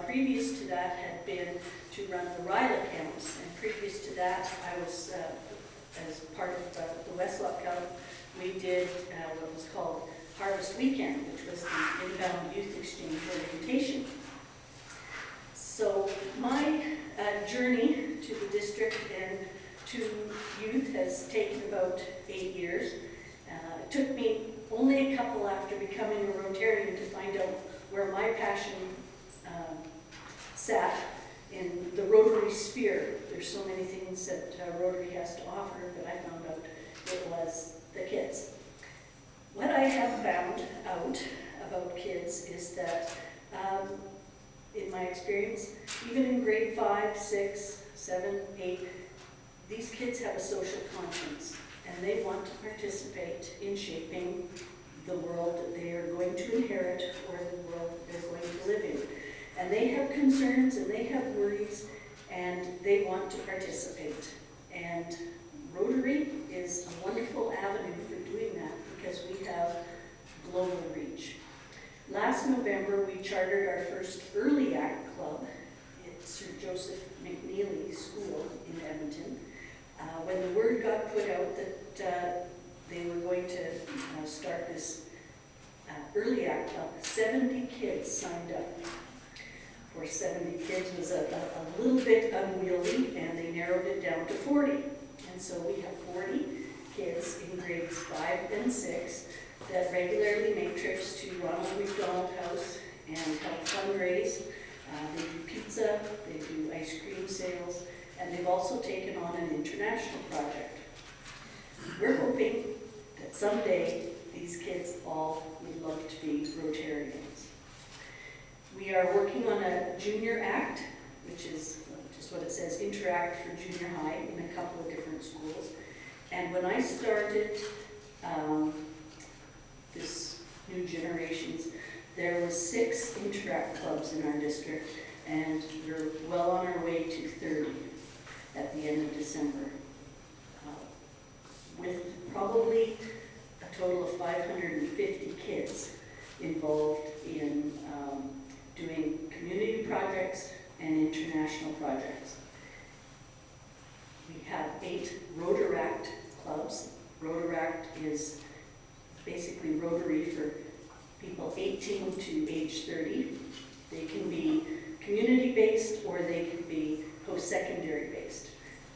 previous to that had been to run the RILA camps, and previous to that I was, as part of the Westlock camp, we did what was called Harvest Weekend, which was the inbound youth exchange orientation. So my journey to the district and to youth has taken about 8 years. It took me only a couple after becoming a Rotarian to find out where my passion sat in the Rotary sphere. There's so many things that Rotary has to offer, but I found out it was the kids. What I have found out about kids is that, in my experience, even in grade 5, 6, 7, 8, these kids have a social conscience, and they want to participate in shaping the world that they are going to inherit or the world they're going to live in. And they have concerns and they have worries, and they want to participate. And Rotary is a wonderful avenue for doing that because we have global reach. Last November, we chartered our first Early Act Club at Sir Joseph McNeely School in Edmonton. When the word got put out that they were going to start this Early Act Club, 70 kids signed up. For 70 kids was a little bit unwieldy, and they narrowed it down to 40. And so we have 40 kids in grades 5 and 6 that regularly make trips to Ronald McDonald House and help fundraise. They do pizza, they do ice cream sales, and they've also taken on an international project. We're hoping that someday these kids all would love to be Rotarians. We are working on a junior act, which is just what it says, interact for junior high in a couple of different schools. And when I started this New Generations, there was 6 interact clubs in our district, and we're well on our way to 30 at the end of December, with probably a total of 550 kids involved in doing community projects and international projects. We have 8 Rotaract clubs. Rotaract is basically Rotary for people 18 to age 30. They can be community-based or they can be post-secondary based.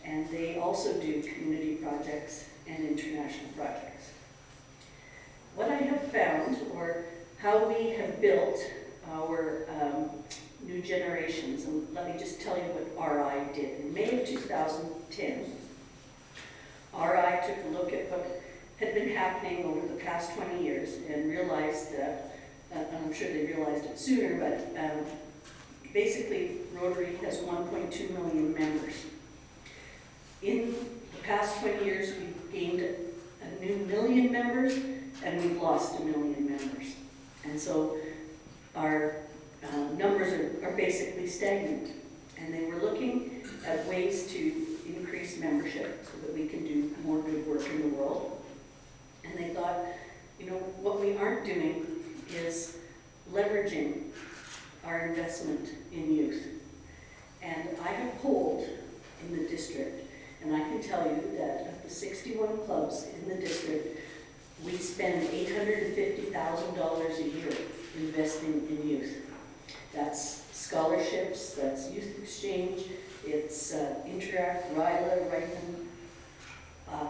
And they also do community projects and international projects. What I have found, or how we have built our New Generations, and let me just tell you what RI did. In May of 2010, RI took a look at what had been happening over the past 20 years and realized that, I'm sure they realized it sooner, but basically Rotary has 1.2 million members. In the past 20 years, we've gained a new 1 million members, and we've lost 1 million members. And so our numbers are basically stagnant. And they were looking at ways to increase membership so that we can do more good work in the world. And they thought, you know, what we aren't doing is leveraging our investment in youth. And I have polled in the district, and I can tell you that of the 61 clubs in the district, we spend $850,000 a year investing in youth. That's scholarships, that's youth exchange, it's Interact, RILA, Ripen,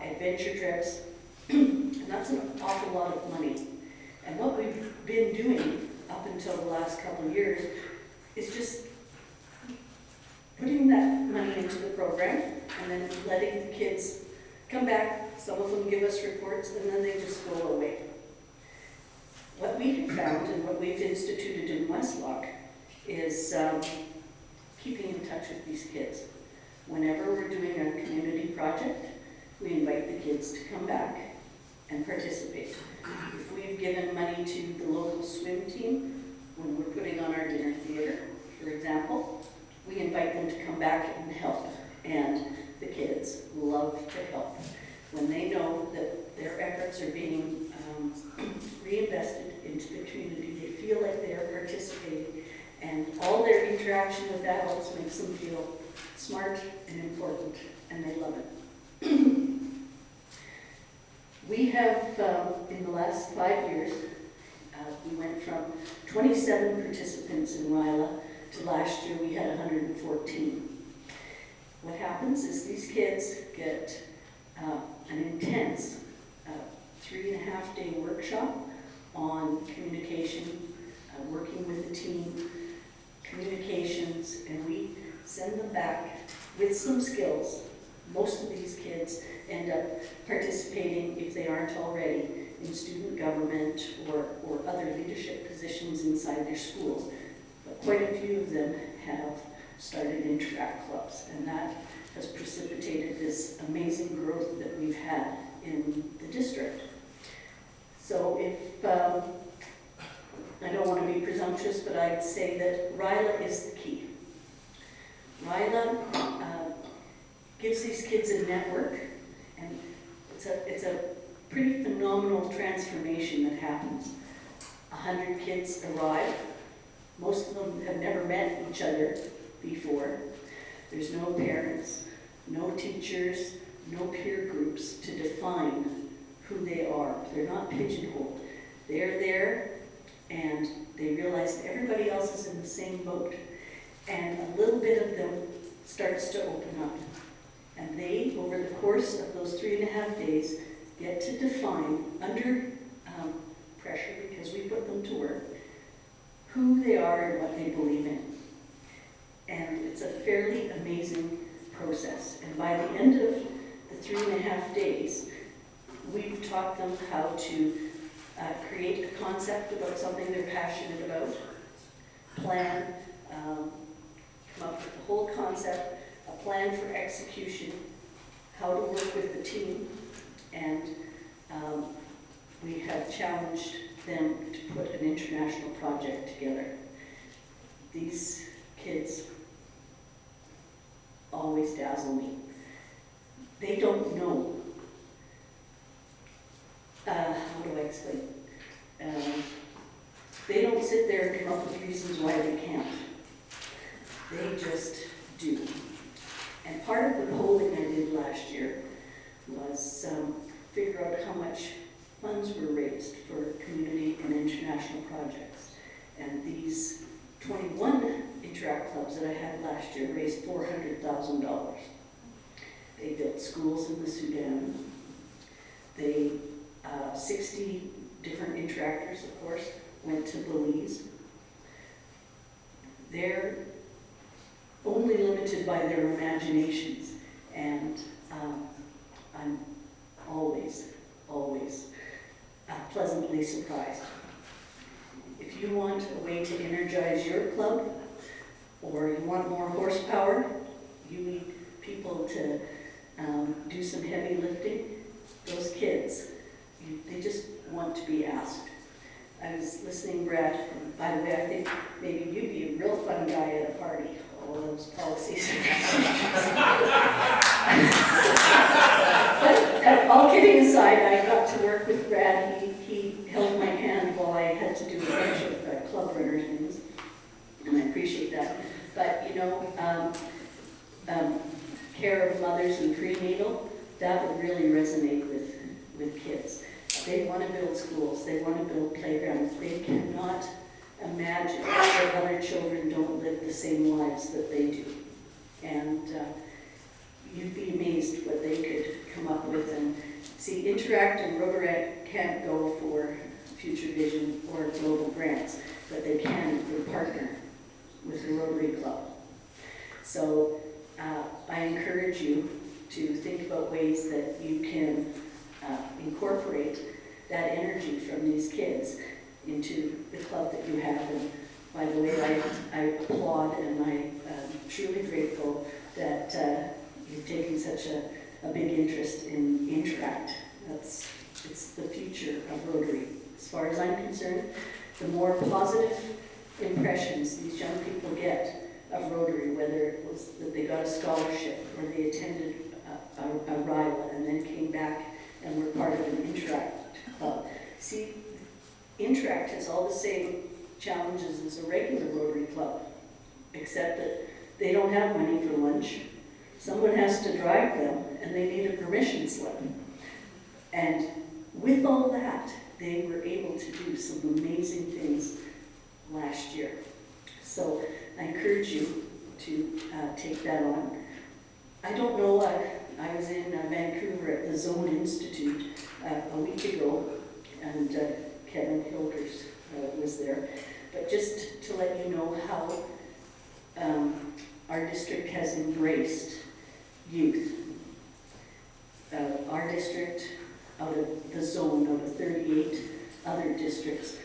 adventure trips, and that's an awful lot of money. And what we've been doing up until the last couple of years is just putting that money into the program and then letting the kids come back. Some of them give us reports and then they just go away. What we have found and what we've instituted in Westlock is keeping in touch with these kids. Whenever we're doing a community project, we invite the kids to come back and participate. If we've given money to the local swim team, when we're putting on our dinner theater, for example, we invite them to come back and help. And the kids love to help. When they know that their efforts are being reinvested into the community, they feel like they are participating And all their interaction with adults makes them feel smart and important, and they love it. We have, in the last 5 years, we went from 27 participants in RILA to last year we had 114. What happens is these kids get an intense 3.5-day workshop on communication, working with the team, communications, and we send them back with some skills. Most of these kids end up participating, if they aren't already, in student government or other leadership positions inside their schools. But quite a few of them have started interact clubs, and that has precipitated this amazing growth that we've had in the district. So if, I don't want to be presumptuous, but I'd say that RILA is the key. RILA gives these kids a network, and it's a pretty phenomenal transformation that happens. 100 kids arrive. Most of them have never met each other before. There's no parents, no teachers, no peer groups to define who they are. They're not pigeonholed. They're there, and they realize that everybody else is in the same boat. And a little bit of them starts to open up. And they, over the course of those 3.5 days, get to define, under pressure, because we put them to work, who they are and what they believe in. And it's a fairly amazing process. And by the end of the 3.5 days, we've taught them how to create a concept about something they're passionate about, plan, come up with the whole concept, a plan for execution, how to work with the team, and we have challenged them to put an international project together. These kids always dazzle me. They don't know. How do I explain? They don't sit there and come up with reasons why they can't. They just do. And part of the polling I did last year was figure out how much funds were raised for community and international projects. And these 21 interact clubs that I had last year raised $400,000. They built schools in the Sudan. They 60 different interactors, of course, went to Belize. They're only limited by their imaginations, and I'm always pleasantly surprised. If you want a way to energize your club, or you want more horsepower, you need people to do some heavy lifting, those kids, they just want to be asked. I was listening, Brad, and by the way, I think maybe you'd be a real fun guy at a party. All those policies. But all kidding aside, I got to work with Brad. He held my hand while I had to do a bunch of club runner things, and I appreciate that. But, you know, care of mothers and prenatal, that would really resonate with kids. They want to build schools. They want to build playgrounds. They cannot imagine that other children don't live the same lives that they do. And you'd be amazed what they could come up with. And see, Interact and Rotaract can't go for Future Vision or global grants, but they can if they partner with the Rotary Club. So I encourage you to think about ways that you can incorporate that energy from these kids into the club that you have. And by the way, I applaud, and I'm truly grateful that you've taken such a big interest in Interact. It's the future of Rotary. As far as I'm concerned, the more positive impressions these young people get of Rotary, whether it was that they got a scholarship or they attended a RILA and then came back and were part of an Interact club. See, Interact has all the same challenges as a regular Rotary Club, except that they don't have money for lunch. Someone has to drive them, and they need a permission slip. And with all that, they were able to do some amazing things last year. So I encourage you to take that on. I don't know, I was in Vancouver at the Zone Institute a week ago, and Kevin Hilders was there. But just to let you know how our district has embraced youth. Our district, out of the zone, out of 38 other districts,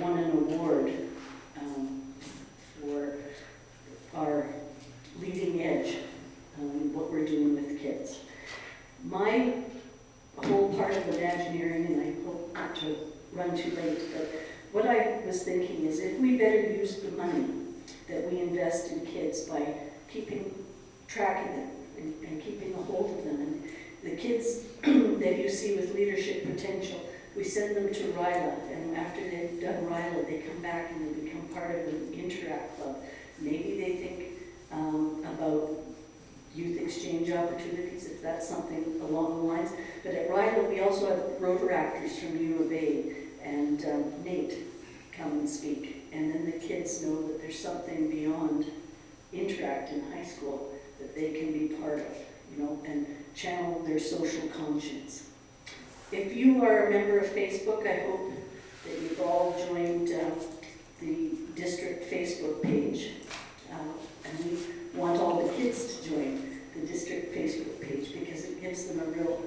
won an award for our leading edge, what we're doing with kids. My whole part of Imagineering, and I hope not to run too late, but what I was thinking is if we better use the money that we invest in kids by keeping track of them and keeping a hold of them. And the kids that you see with leadership potential, we send them to RILA, and after they've done RILA, they come back and they become part of an Interact Club. Maybe they think about youth exchange opportunities, if that's something along the lines. But at RILA, we also have Rotaractors from U of A, and Nate come and speak. And then the kids know that there's something beyond Interact in high school that they can be part of, and channel their social conscience. If you are a member of Facebook, I hope that you've all joined the district Facebook page. And we want all the kids to join the district Facebook page because it gives them a real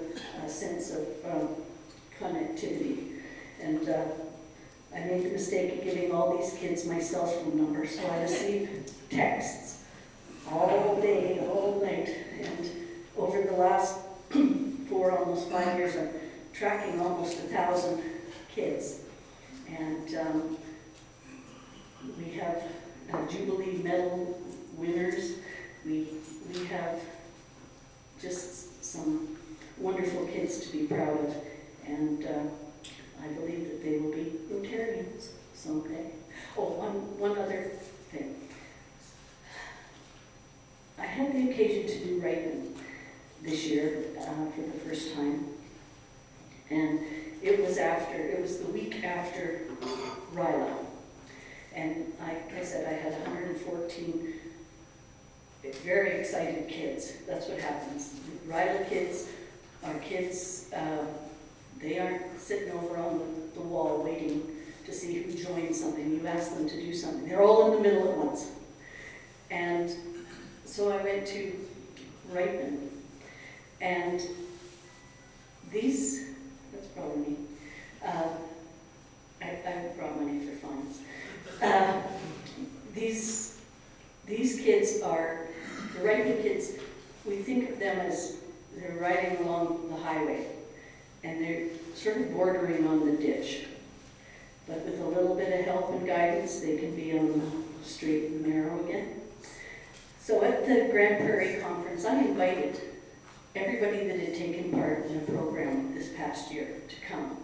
sense of connectivity. And I made the mistake of giving all these kids my cell phone number, so I receive texts all day, all night. And over the last 4, almost 5 years, I'm tracking almost 1,000 kids. And we have Jubilee Medal winners. We have just some wonderful kids to be proud of. And I believe that they will be Rotarians someday. Oh, one other thing. I had the occasion to do writing this year for the first time. And it was the week after RILA. And like I said, I had 114 very excited kids. That's what happens. RILA kids are kids, they aren't sitting over on the wall waiting to see who joins something. You ask them to do something. They're all in the middle at once. And so I went to Reitman. And these, that's probably me. I brought money for fines. These kids are, the Reitman kids, we think of them as they're riding along the highway. And they're sort of bordering on the ditch. But with a little bit of help and guidance, they can be on the straight and narrow again. So at the Grand Prairie Conference, I invited everybody that had taken part in the program this past year to come.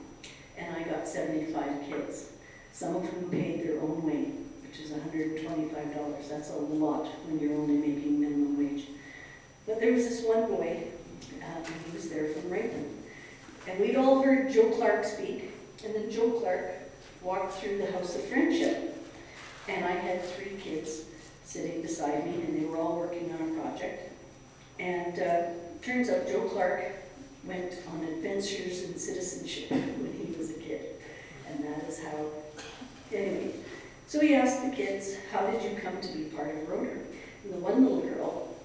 And I got 75 kids. Some of whom paid their own way, which is $125. That's a lot when you're only making minimum wage. But there was this one boy, and he was there from Reitman. And we'd all heard Joe Clark speak, and then Joe Clark walked through the House of Friendship. And I had 3 kids sitting beside me, and they were all working on a project. And turns out Joe Clark went on adventures in citizenship when he was a kid. And that is how, anyway. So he asked the kids, how did you come to be part of Rotary? And the one little girl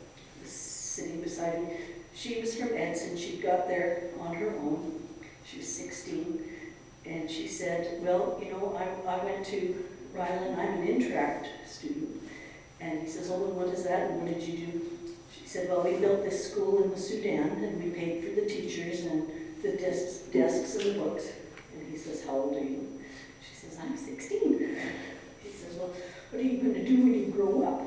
was sitting beside me. She was from Edson. She got there on her own. She was 16. And she said, well, I went to RILA and I'm an Interact student. And he says, oh, and what is that and what did you do? She said, well, we built this school in the Sudan and we paid for the teachers and the desks and the books. And he says, how old are you? She says, I'm 16. He says, well, what are you going to do when you grow up?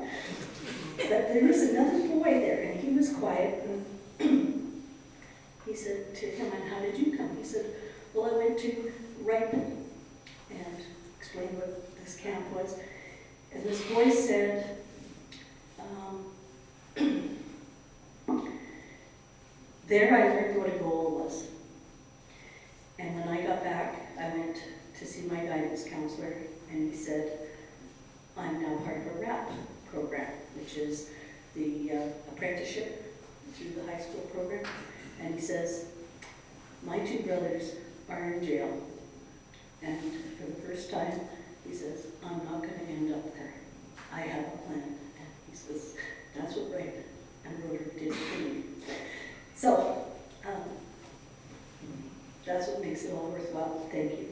But there was another boy there and he was quiet. And he said to him, and how did you come? He said, well, I went to Reitman and explained what this camp was. And this boy said, there I learned what a goal was. And when I got back, I went to see my guidance counselor, and he said, I'm now part of a RAP program, which is the apprenticeship through the high school program. And he says, my two brothers are in jail, and for the first time, he says, I'm not going to end up there. I have a plan. And he says, that's what Wright and Rotary did for me. So, that's what makes it all worthwhile. Thank you.